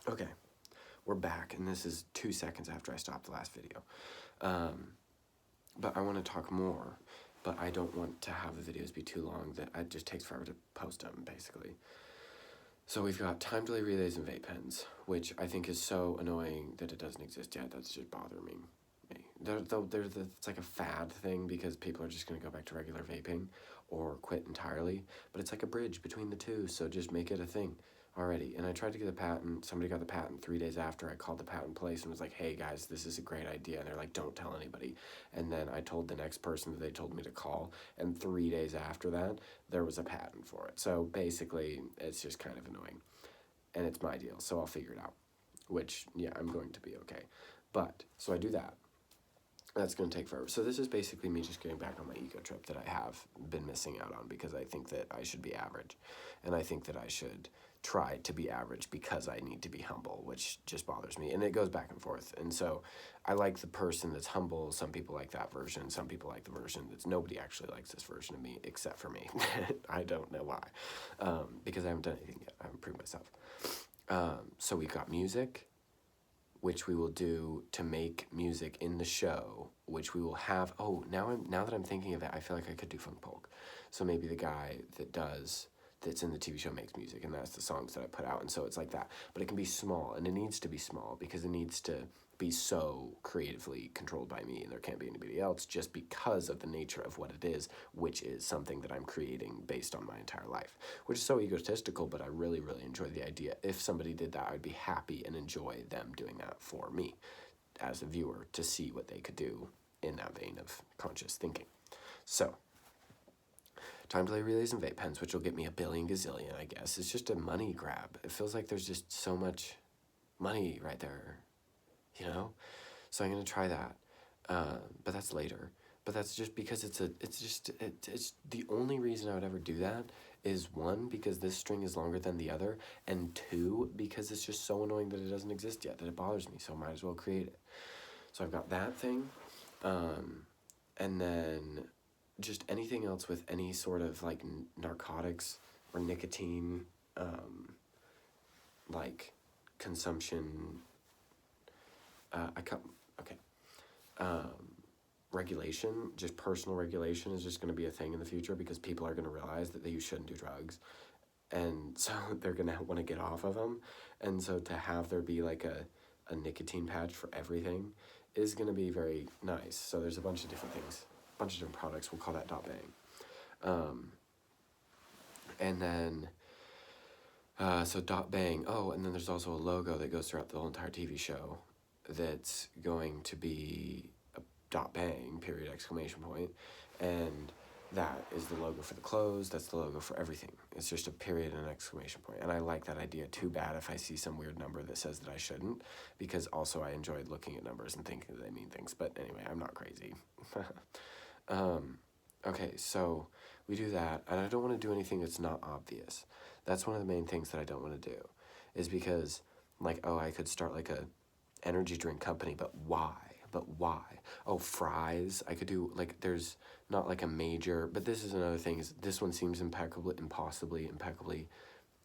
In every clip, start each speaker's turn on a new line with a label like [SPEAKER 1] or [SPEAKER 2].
[SPEAKER 1] Okay, we're back, and this is 2 seconds after I stopped the last video. But I want to talk more, but I don't want to have the videos be too long that it just takes forever to post them, basically. So we've got time delay relays and vape pens, which I think is so annoying that it doesn't exist yet. That's just bothering me. It's like a fad thing because people are just going to go back to regular vaping or quit entirely. But it's like a bridge between the two, so just make it a thing already. And I tried to get a patent. Somebody got the patent 3 days after. I called the patent place and was like, hey guys, this is a great idea. And they're like, don't tell anybody. And then I told the next person that they told me to call. And 3 days after that, there was a patent for it. So basically, it's just kind of annoying. And it's my deal, so I'll figure it out. Which, yeah, I'm going to be okay. But, so I do that. That's going to take forever. So this is basically me just getting back on my ego trip that I have been missing out on because I think that I should be average. And I think that I should try to be average because I need to be humble, which just bothers me. And it goes back and forth. And so I like the person that's humble. Some people like that version. Some people like the version that's nobody actually likes this version of me except for me. I don't know why. Because I haven't done anything yet. I haven't proved myself. So we've got music, which we will do to make music in the show, which we will have. Oh, now that I'm thinking of it, I feel like I could do funk polk. So maybe the guy that's in the TV show makes music, and that's the songs that I put out, and so it's like that. But it can be small, and it needs to be small because it needs to be so creatively controlled by me, and there can't be anybody else just because of the nature of what it is, which is something that I'm creating based on my entire life, which is so egotistical, but I really, really enjoy the idea. If somebody did that, I'd be happy and enjoy them doing that for me as a viewer to see what they could do in that vein of conscious thinking. So, time delay relays and vape pens, which will get me a billion gazillion, I guess. It's just a money grab. It feels like there's just so much money right there, you know? So I'm going to try that, but that's later. But that's just because it's the only reason I would ever do that is 1, because this string is longer than the other, and 2, because it's just so annoying that it doesn't exist yet, that it bothers me, so I might as well create it. So I've got that thing, and then just anything else with any sort of like narcotics or nicotine, like consumption, regulation, just personal regulation is just going to be a thing in the future because people are going to realize that you shouldn't do drugs. And so they're going to want to get off of them. And so to have there be like a nicotine patch for everything is going to be very nice. So there's a bunch of different things, a bunch of different products. We'll call that dot bang. And then, so dot bang. Oh, and then there's also a logo that goes throughout the whole entire TV show that's going to be a dot bang, period, exclamation point. And that is the logo for the clothes. That's the logo for everything. It's just a period and an exclamation point. And I like that idea. Too bad if I see some weird number that says that I shouldn't, because also I enjoyed looking at numbers and thinking that they mean things. But anyway, I'm not crazy. Okay, so we do that. And I don't want to do anything that's not obvious. That's one of the main things that I don't want to do, is because, like, oh, I could start like a energy drink company, but why? Oh, fries. I could do, like, there's not like a major, but this is another thing, is this one seems impossibly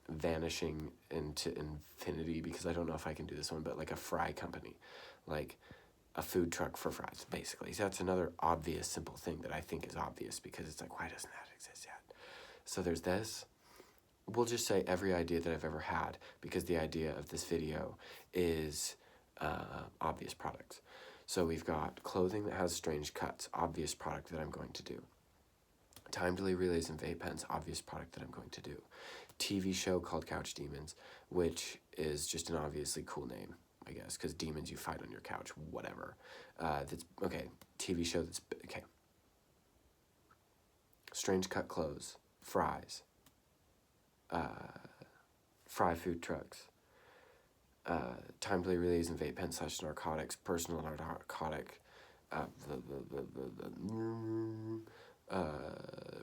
[SPEAKER 1] vanishing into infinity, because I don't know if I can do this one, but like a fry company, like a food truck for fries, basically. So that's another obvious, simple thing that I think is obvious, because it's like, why doesn't that exist yet? So there's this. We'll just say every idea that I've ever had, because the idea of this video is obvious products. So we've got clothing that has strange cuts, obvious product that I'm going to do. Time delay relays and vape pens, obvious product that I'm going to do. TV show called Couch Demons, which is just an obviously cool name, I guess, because demons you fight on your couch, whatever. That's okay. TV show that's okay. Strange cut clothes, fries, fry food trucks, time delay relays and vape pen / narcotics, personal narcotic,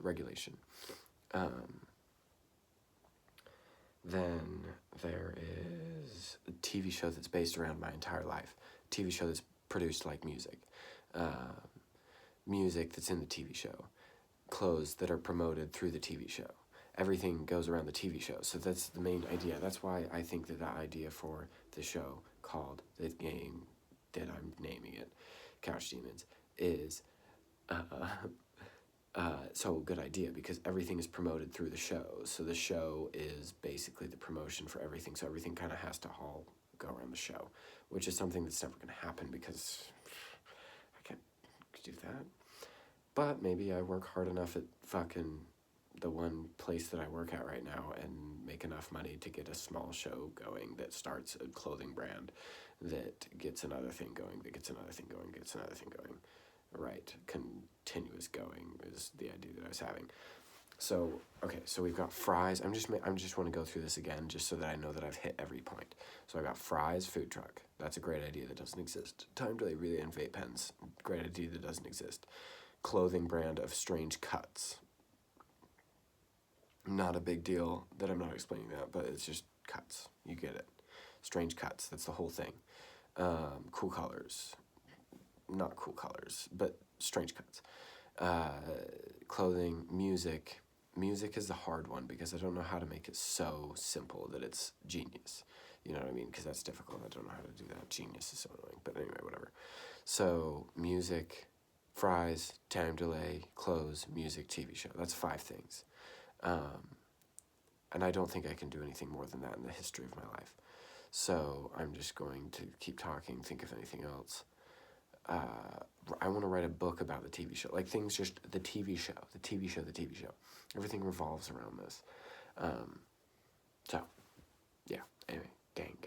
[SPEAKER 1] regulation. Then there is a TV show that's based around my entire life. TV show that's produced like music. Music that's in the TV show. Clothes that are promoted through the TV show. everything goes around the TV show. So that's the main idea. That's why I think that idea for the show called the game that I'm naming it, Couch Demons, is so a good idea, because everything is promoted through the show. So the show is basically the promotion for everything. So everything kind of has to all go around the show, which is something that's never going to happen because I can't do that. But maybe I work hard enough at fucking the one place that I work at right now and make enough money to get a small show going that starts a clothing brand that gets another thing going, that gets another thing going, gets another thing going. Right, continuous going is the idea that I was having. So, okay, so we've got fries. I'm just want to go through this again just so that I know that I've hit every point. So I got fries, food truck. That's a great idea that doesn't exist. Time delay relay and vape pens. Great idea that doesn't exist. Clothing brand of strange cuts. Not a big deal that I'm not explaining that, but it's just cuts. You get it. Strange cuts. That's the whole thing. Cool colors. Not cool colors, but strange cuts. Clothing, music. Music is the hard one because I don't know how to make it so simple that it's genius. You know what I mean? Because that's difficult. I don't know how to do that. Genius is so annoying. But anyway, whatever. So, music, fries, time delay, clothes, music, TV show. That's 5 things. And I don't think I can do anything more than that in the history of my life. So, I'm just going to keep talking, think of anything else. I want to write a book about the TV show. Like, things just, the TV show. Everything revolves around this. So, yeah. Anyway, gang.